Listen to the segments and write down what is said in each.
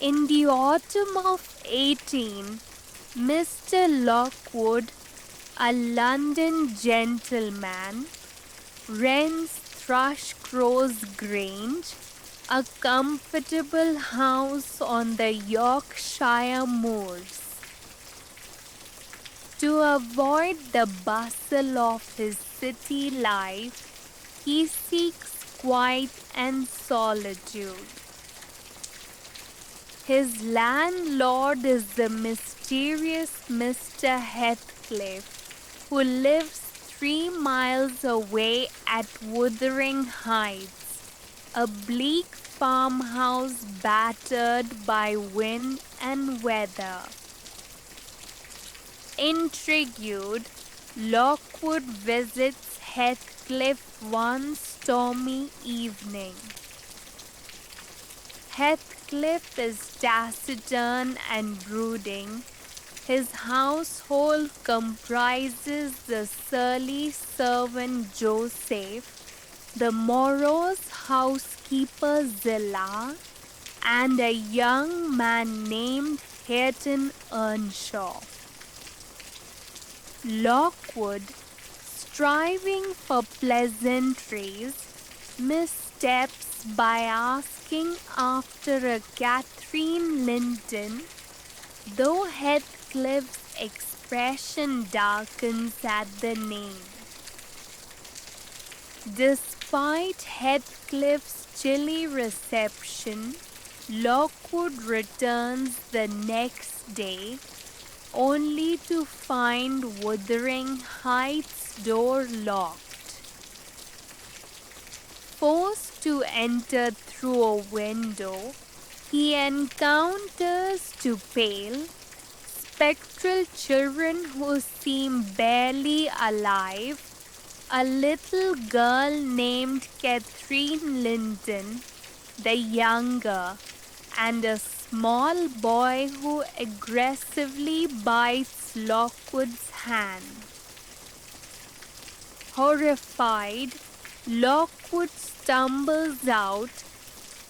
In the autumn of 18, Mr. Lockwood, a London gentleman, rents Thrushcross Grange, a comfortable house on the Yorkshire moors. To avoid the bustle of his city life, he seeks quiet and solitude. His landlord is the mysterious Mr. Heathcliff, who lives 3 miles away at Wuthering Heights, a bleak farmhouse battered by wind and weather. Intrigued, Lockwood visits Heathcliff one stormy evening. Heathcliff is taciturn and brooding. His household comprises the surly servant Joseph, the morose housekeeper Zillah, and a young man named Hareton Earnshaw. Lockwood, striving for pleasantries, missteps by asking after a Catherine Linton, though Heathcliff's expression darkens at the name. Despite Heathcliff's chilly reception, Lockwood returns the next day, only to find Wuthering Heights' door locked. Forced to enter through a window, he encounters two pale, spectral children who seem barely alive, a little girl named Catherine Linton, the younger, and a small boy who aggressively bites Lockwood's hand. Horrified, Lockwood stumbles out,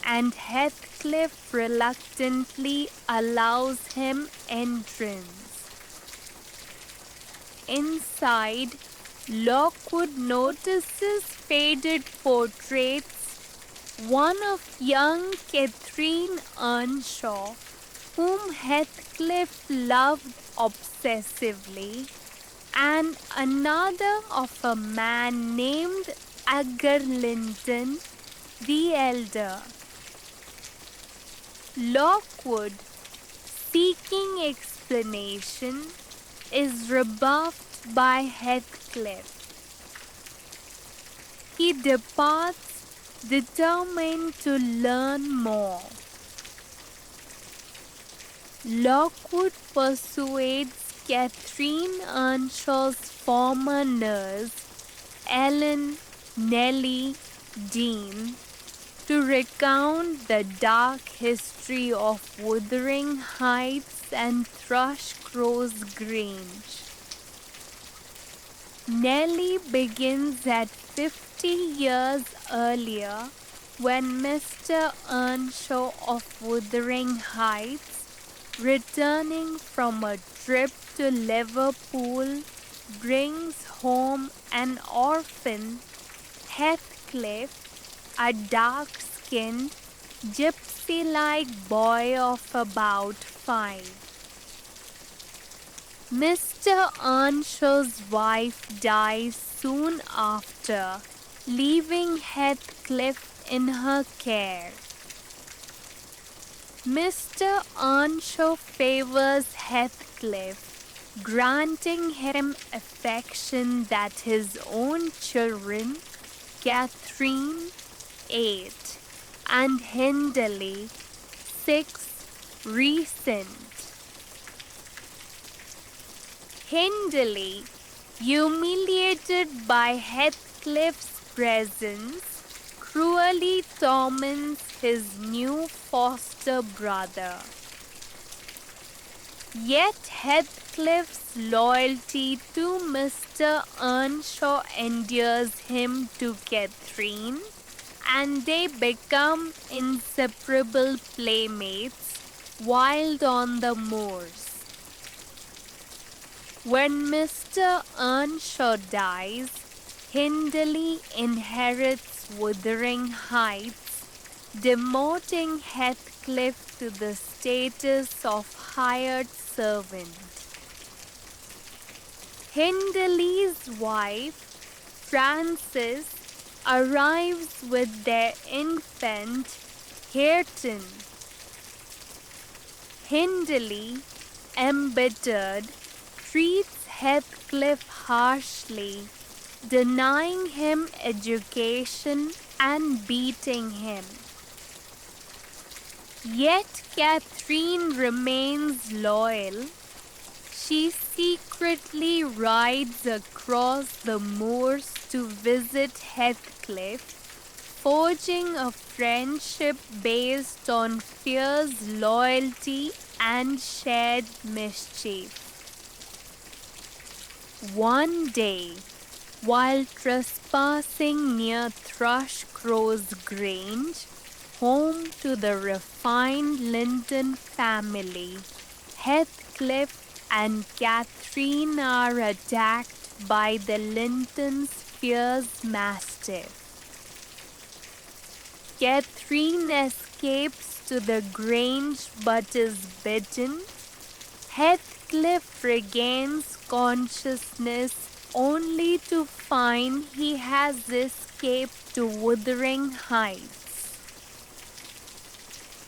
and Heathcliff reluctantly allows him entrance. Inside, Lockwood notices faded portraits, one of young Catherine Earnshaw, whom Heathcliff loved obsessively, and another of a man named Agar Linton, the elder. Lockwood, seeking explanation, is rebuffed by Heathcliff. He departs, determined to learn more. Lockwood persuades Catherine Earnshaw's former nurse, Ellen Nellie Dean, to recount the dark history of Wuthering Heights and Thrushcross Grange. Nellie begins at 50 years earlier, when Mr. Earnshaw of Wuthering Heights, returning from a trip to Liverpool, brings home an orphan, Heathcliff, a dark-skinned, gypsy-like boy of about 5. Mr. Earnshaw's wife dies soon after, leaving Heathcliff in her care. Mr. Earnshaw favors Heathcliff, granting him affection that his own children, Catherine, 8, and Hindley, 6, resent. Hindley, humiliated by Heathcliff's presence, cruelly torments his new foster brother. Yet Heathcliff's loyalty to Mr. Earnshaw endears him to Catherine, and they become inseparable playmates, wild on the moors. When Mr. Earnshaw dies, Hindley inherits Wuthering Heights, demoting Heathcliff to the status of hired servant. Hindley's wife, Frances, arrives with their infant, Hareton. Hindley, embittered, treats Heathcliff harshly, denying him education and beating him. Yet Catherine remains loyal. She secretly rides across the moors to visit Heathcliff, forging a friendship based on fierce loyalty and shared mischief. One day, while trespassing near Thrushcross Grange, home to the refined Linton family, Heathcliff and Catherine are attacked by the Lintons' fierce mastiff. Catherine escapes to the Grange but is bitten. Heathcliff regains consciousness only to find he has escaped to Wuthering Heights.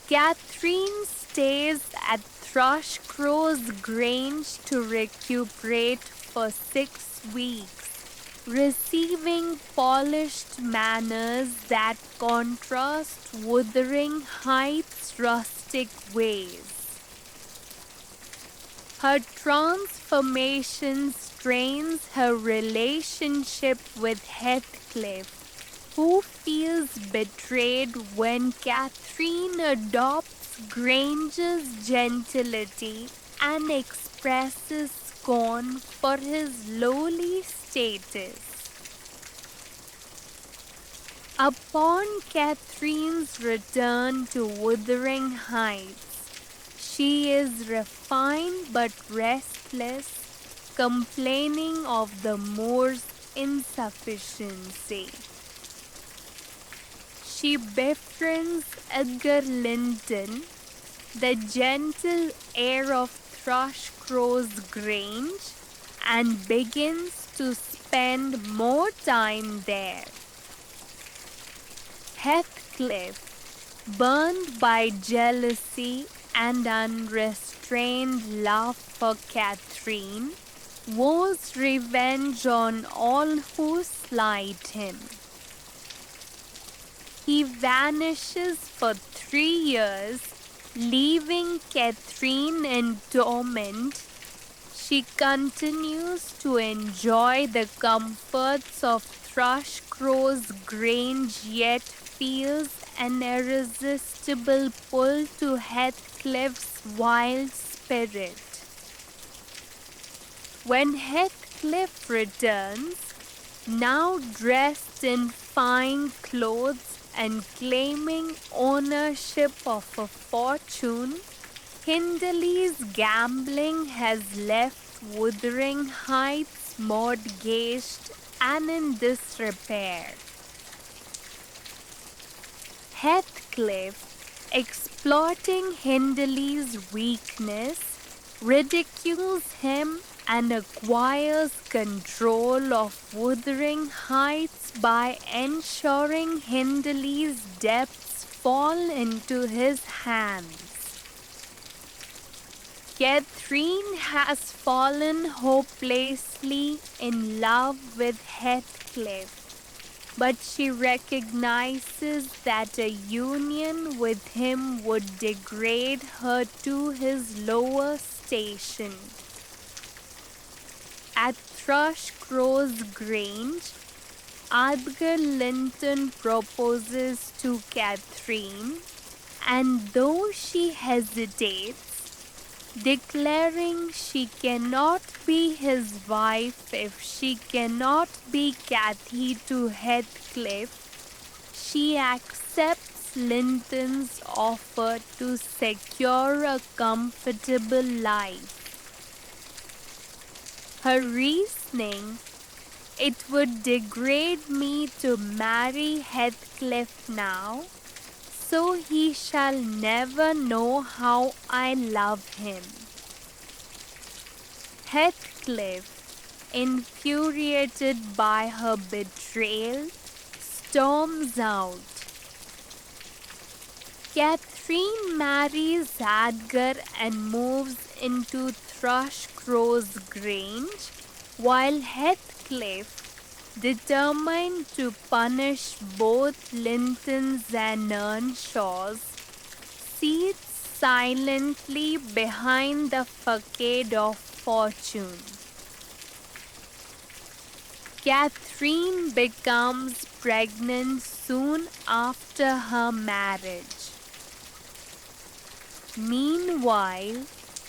Catherine stays at Thrushcross Grange to recuperate for 6 weeks, receiving polished manners that contrast Wuthering Heights' rustic ways. Her transformation strains her relationship with Heathcliff, who feels betrayed when Catherine adopts Grange's gentility and expresses scorn for his lowly status. Upon Catherine's return to Wuthering Heights, she is refined but restless, complaining of the moor's insufficiency. She befriends Edgar Linton, the gentle heir of Thrushcross Grange, and begins to spend more time there. Heathcliff, burned by jealousy and unrestrained love for Catherine, vows revenge on all who slight him. He vanishes for 3 years, leaving Catherine in torment. She continues to enjoy the comforts of Thrushcross Grange, yet feels an irresistible pull to Heathcliff's wild spirit. When Heathcliff returns, now dressed in fine clothes and claiming ownership of a fortune, Hindley's gambling has left Wuthering Heights mortgaged and in disrepair. Heathcliff, exploiting Hindley's weakness, ridicules him and acquires control of Wuthering Heights by ensuring Hindley's debts fall into his hands. Catherine has fallen hopelessly in love with Heathcliff, but she recognizes that a union with him would degrade her to his lower station. At Thrushcross Grange, Edgar Linton proposes to Catherine, and though she hesitates, declaring she cannot be his wife if she cannot be Cathy to Heathcliff, she accepts Linton's offer to secure a comfortable life. Her reasoning, it would degrade me to marry Heathcliff now, so he shall never know how I love him. Heathcliff, infuriated by her betrayal, storms out. Catherine marries Edgar and moves into Thrushcross Grange, while Heathcliff, determined to punish both Lintons and Earnshaws, sits silently behind the facade of fortune. Catherine becomes pregnant soon after her marriage. Meanwhile,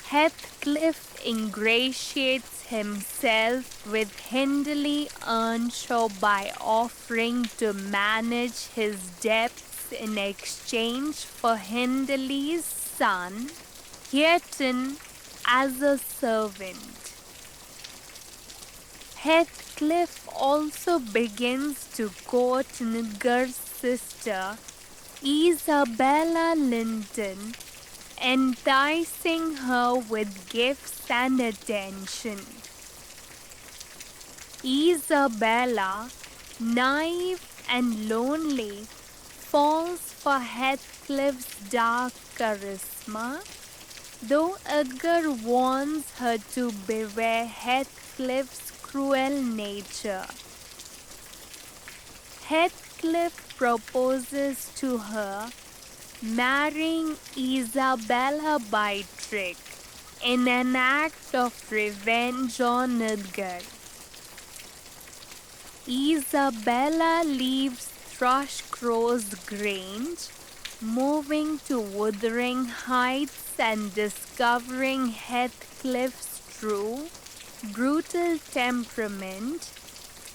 Heathcliff ingratiates himself with Hindley Earnshaw by offering to manage his debts in exchange for Hindley's son, Hareton, as a servant. Heathcliff also begins to court Edgar's sister, Isabella Linton, enticing her with gifts and attention. Isabella, naive and lonely, falls for Heathcliff's dark charisma, though Edgar warns her to beware Heathcliff's cruel nature. Heathcliff proposes to her, marrying Isabella by trick, in an act of revenge on Edgar. Isabella leaves Thrushcross Grange, moving to Wuthering Heights and discovering Heathcliff's true, brutal temperament.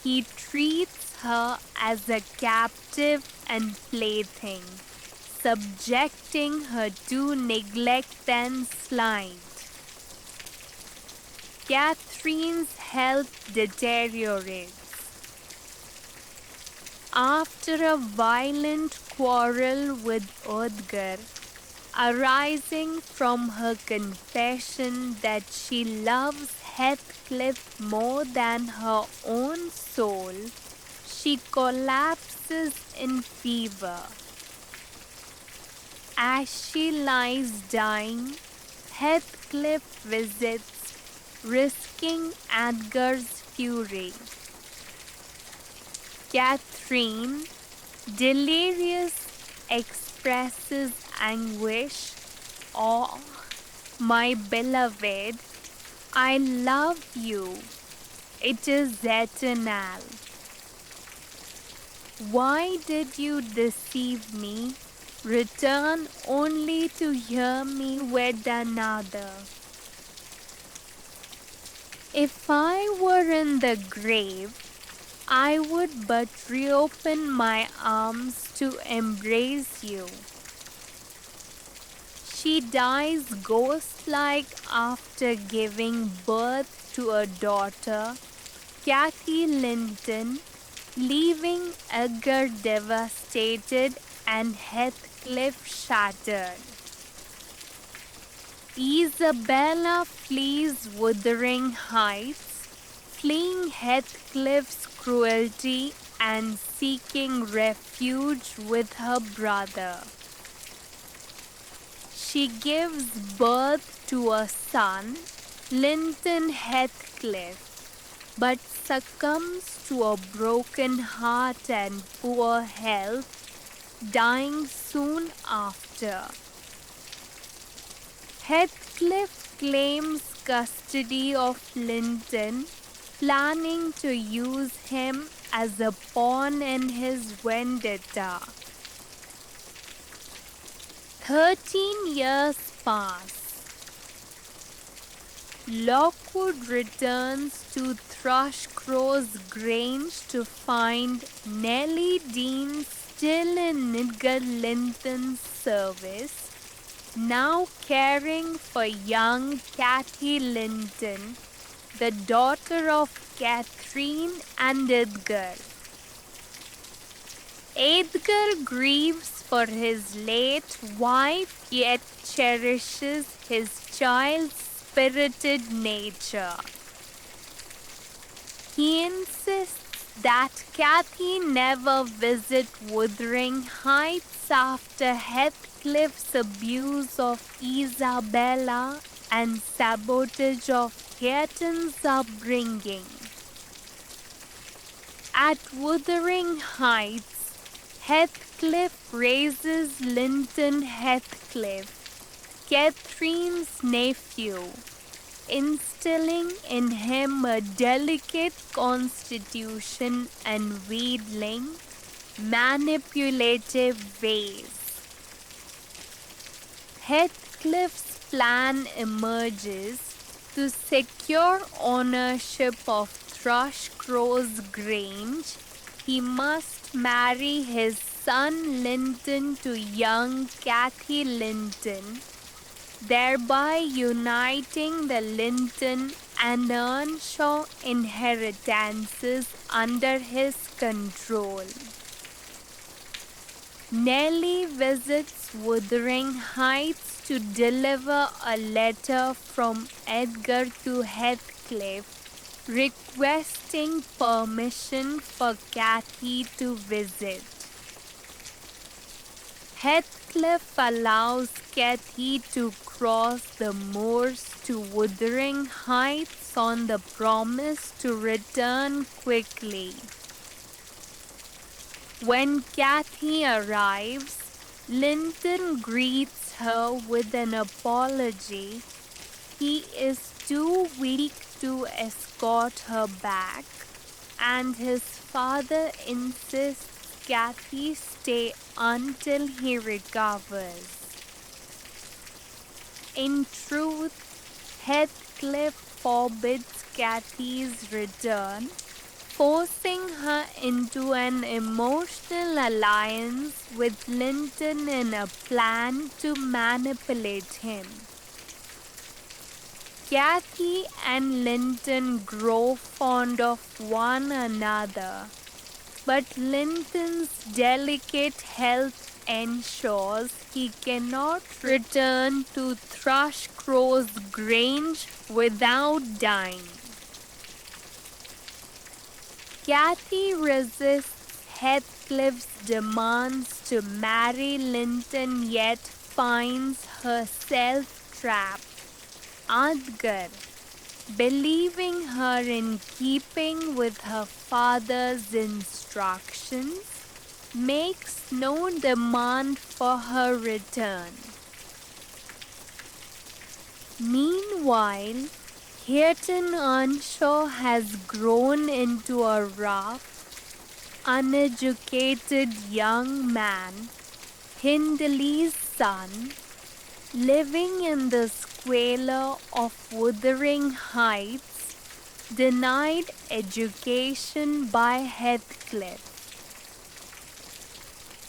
He treats her as a captive and plaything, subjecting her to neglect and slight. Catherine's health deteriorates. After a violent quarrel with Edgar, arising from her confession that she loves Heathcliff more than her own soul, she collapses in fever. As she lies dying, Heathcliff visits, risking Edgar's fury. Catherine, delirious, expresses anguish. "Oh, my beloved, I love you. It is eternal. Why did you deceive me? Return only to hear me wed another. If I were in the grave, I would but reopen my arms to embrace you." She dies ghost-like after giving birth to a daughter, Cathy Linton, leaving Edgar devastated and Heathcliff shattered. Isabella flees Wuthering Heights, fleeing Heathcliff's cruelty and seeking refuge with her brother. She gives birth to a son, Linton Heathcliff, but succumbs to a broken heart and poor health, dying soon after. Heathcliff claims custody of Linton, planning to use him as a pawn in his vendetta. 13 years pass. Lockwood returns to Thrushcross Grange to find Nellie Dean still in Edgar Linton's service, now caring for young Cathy Linton, the daughter of Catherine and Edgar. Edgar grieves for his late wife yet cherishes his child's spirited nature. He insists that Cathy never visit Wuthering Heights after Heathcliff's abuse of Isabella and sabotage of Hareton's upbringing. At Wuthering Heights, Heathcliff raises Linton Heathcliff, Catherine's nephew, instilling in him a delicate constitution and wheedling, manipulative ways. Heathcliff's plan emerges to secure ownership of Thrushcross Grange. He must marry his son Linton to young Cathy Linton, thereby uniting the Linton and Earnshaw inheritances under his control. Nellie visits Wuthering Heights to deliver a letter from Edgar to Heathcliff, requesting permission for Cathy to visit. Heathcliff allows Cathy to cross the moors to Wuthering Heights on the promise to return quickly. When Cathy arrives, Linton greets her with an apology. He is too weak to escort her back, and his father insists Cathy stay until he recovers. In truth, Heathcliff forbids Cathy's return, forcing her into an emotional alliance with Linton in a plan to manipulate him. Cathy and Linton grow fond of one another, but Linton's delicate health ensures he cannot return to Thrushcross Grange without dying. Cathy resists Heathcliff's demands to marry Linton yet finds herself trapped. Edgar, believing her in keeping with her father's instructions, makes no demand for her return. Meanwhile, Hareton Earnshaw has grown into a rough, uneducated young man, Hindley's son, living in the squalor of Wuthering Heights, denied education by Heathcliff.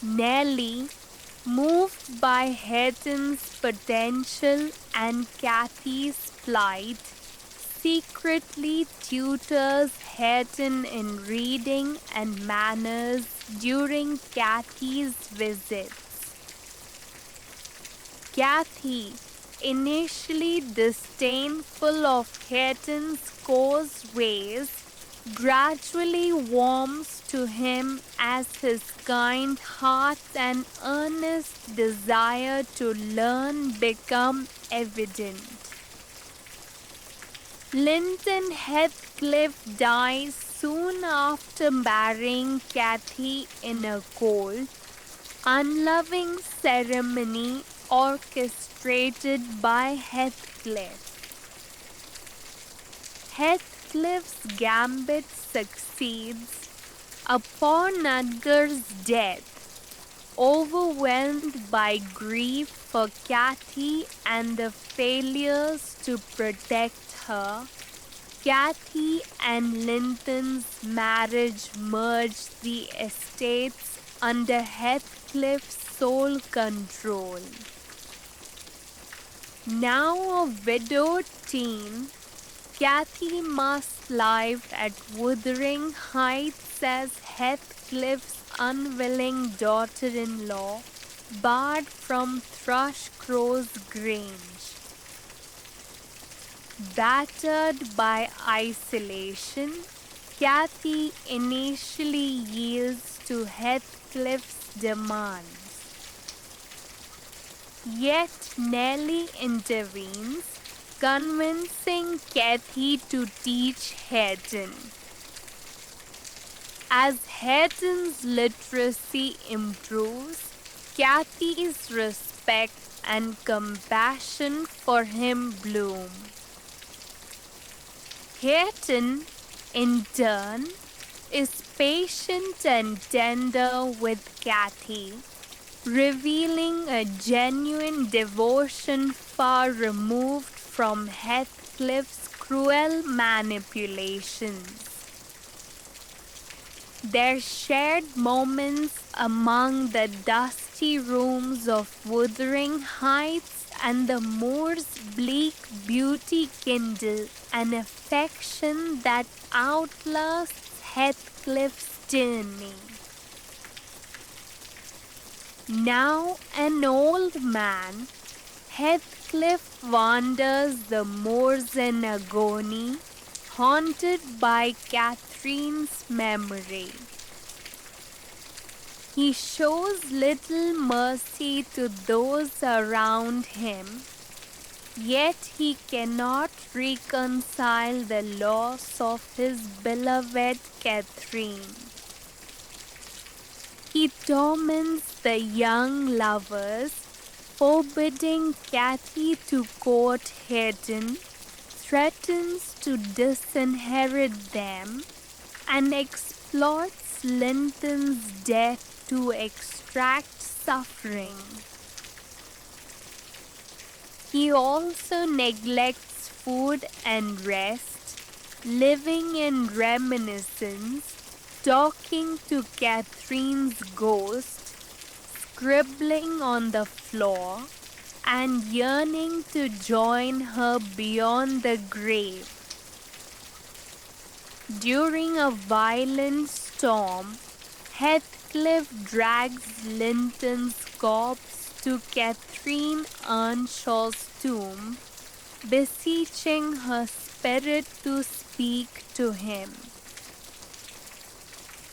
Nellie, moved by Hareton's potential and Cathy's plight, secretly tutors Hareton in reading and manners during Cathy's visits. Cathy, initially disdainful of Hareton's coarse ways, gradually warms to him as his kind heart and earnest desire to learn become evident. Linton Heathcliff dies soon after marrying Cathy in a cold, unloving ceremony orchestrated by Heathcliff. Heathcliff's gambit succeeds upon Edgar's death. Overwhelmed by grief for Cathy and the failures to protect her, Cathy and Linton's marriage merged the estates under Heathcliff's sole control. Now a widowed teen, Cathy must live at Wuthering Heights as Heathcliff's unwilling daughter-in-law, barred from Thrushcross Grange. Battered by isolation, Cathy initially yields to Heathcliff's demands. Yet Nellie intervenes, convincing Cathy to teach Hareton. As Hareton's literacy improves, Cathy's respect and compassion for him bloom. Hareton, in turn, is patient and tender with Cathy, revealing a genuine devotion far removed from Heathcliff's cruel manipulations. Their shared moments among the dusty rooms of Wuthering Heights and the moor's bleak beauty kindle an affection that outlasts Heathcliff's tyranny. Now an old man, Heathcliff wanders the moors in agony, haunted by Catherine's memory. He shows little mercy to those around him, yet he cannot reconcile the loss of his beloved Catherine. He torments the young lovers, forbidding Cathy to court Hareton, threatens to disinherit them, and exploits Linton's death to extract suffering. He also neglects food and rest, living in reminiscence, talking to Catherine's ghost, scribbling on the floor, and yearning to join her beyond the grave. During a violent storm, Heathcliff drags Linton's corpse to Catherine Earnshaw's tomb, beseeching her spirit to speak to him.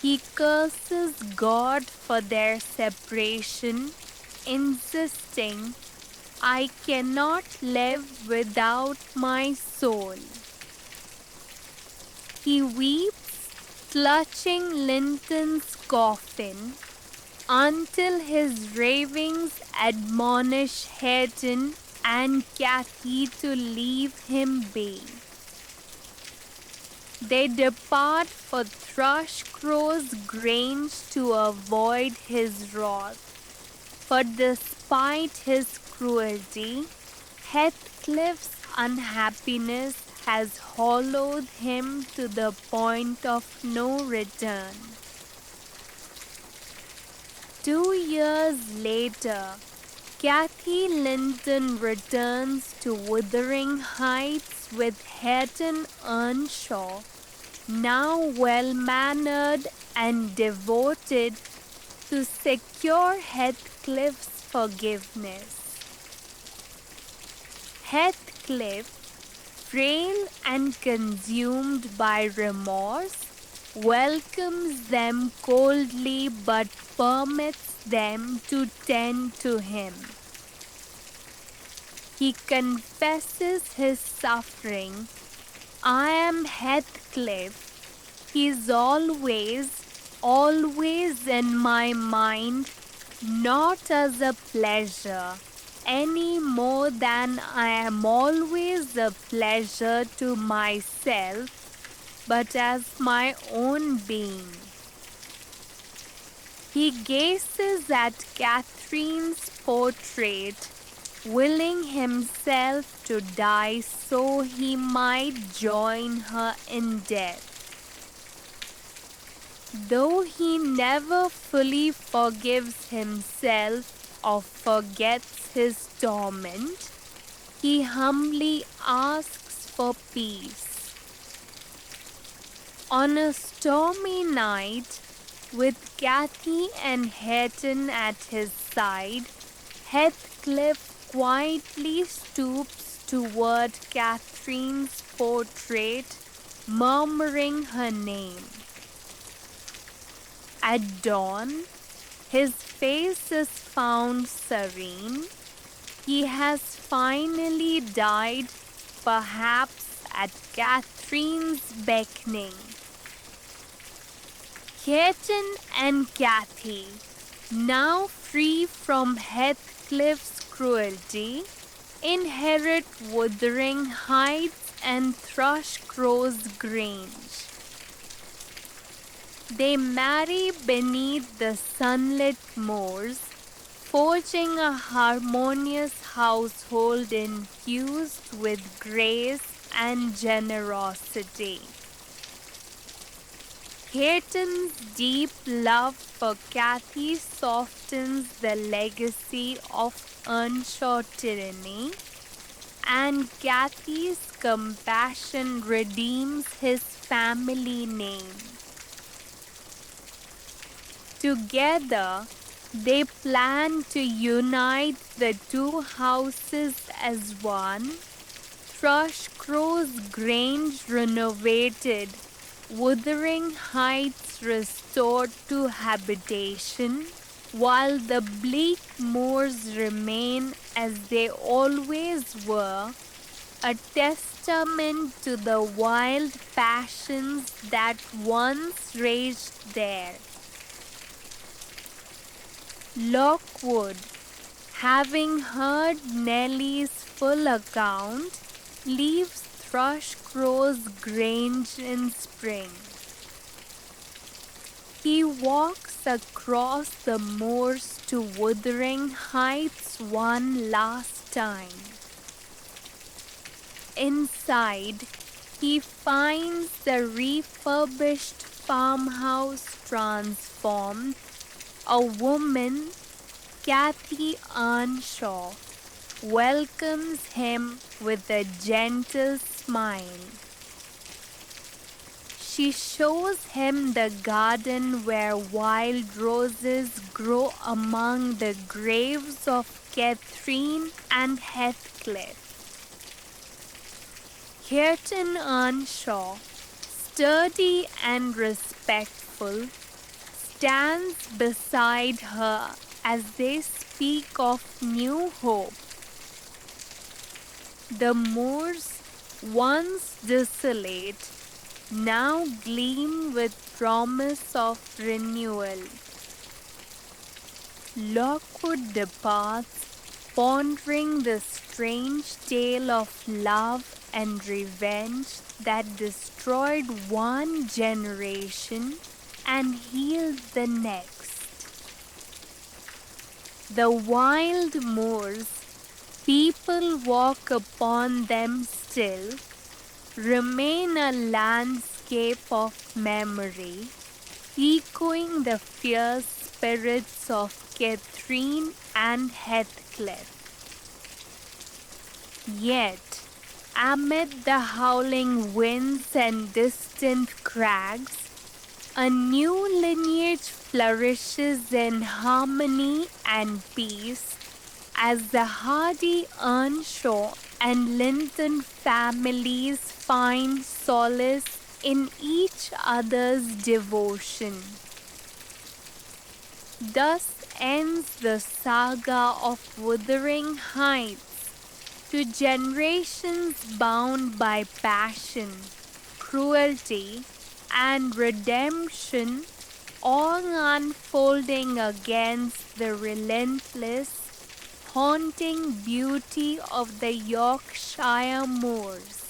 He curses God for their separation, insisting, "I cannot live without my soul." He weeps, clutching Linton's coffin, until his ravings admonish Hareton and Cathy to leave him be. They depart for Thrushcross Grange to avoid his wrath. For despite his cruelty, Heathcliff's unhappiness has hollowed him to the point of no return. 2 years later, Cathy Linton returns to Wuthering Heights with Hareton Earnshaw, now well-mannered and devoted, to secure Heathcliff's forgiveness. Heathcliff, frail and consumed by remorse, welcomes them coldly but permits them to tend to him. He confesses his suffering. "I am Heathcliff. He is always in my mind, not as a pleasure, any more than I am always a pleasure to myself, but as my own being." He gazes at Catherine's portrait, willing himself to die so he might join her in death. Though he never fully forgives himself or forgets his torment, he humbly asks for peace. On a stormy night, with Cathy and Hareton at his side, Heathcliff quietly stoops toward Catherine's portrait, murmuring her name. At dawn, his face is found serene. He has finally died, perhaps at Catherine's beckoning. Hareton and Cathy, now free from Heathcliff's cruelty, inherit Wuthering Heights and Thrushcross Grange. They marry beneath the sunlit moors, forging a harmonious household infused with grace and generosity. Hareton's deep love for Cathy softens the legacy of Earnshaw tyranny, and Cathy's compassion redeems his family name. Together, they plan to unite the two houses as one, Thrushcross Grange renovated, Wuthering Heights restored to habitation, while the bleak moors remain as they always were, a testament to the wild passions that once raged there. Lockwood, having heard Nellie's full account, leaves Thrushcross Grange in spring. He walks across the moors to Wuthering Heights one last time. Inside, he finds the refurbished farmhouse transformed. A woman, Cathy Earnshaw, welcomes him with a gentle smile. She shows him the garden where wild roses grow among the graves of Catherine and Heathcliff. Hareton Earnshaw, sturdy and respectful, stands beside her as they speak of new hope. The moors, once desolate, now gleam with promise of renewal. Lockwood departs, pondering the strange tale of love and revenge that destroyed one generation and healed the next. The wild moors, people walk upon them still, remain a landscape of memory, echoing the fierce spirits of Catherine and Heathcliff. Yet, amid the howling winds and distant crags, a new lineage flourishes in harmony and peace as the hardy Earnshaw and Linton families find solace in each other's devotion. Thus ends the saga of Wuthering Heights, to generations bound by passion, cruelty, and redemption, all unfolding against the relentless, haunting beauty of the Yorkshire moors.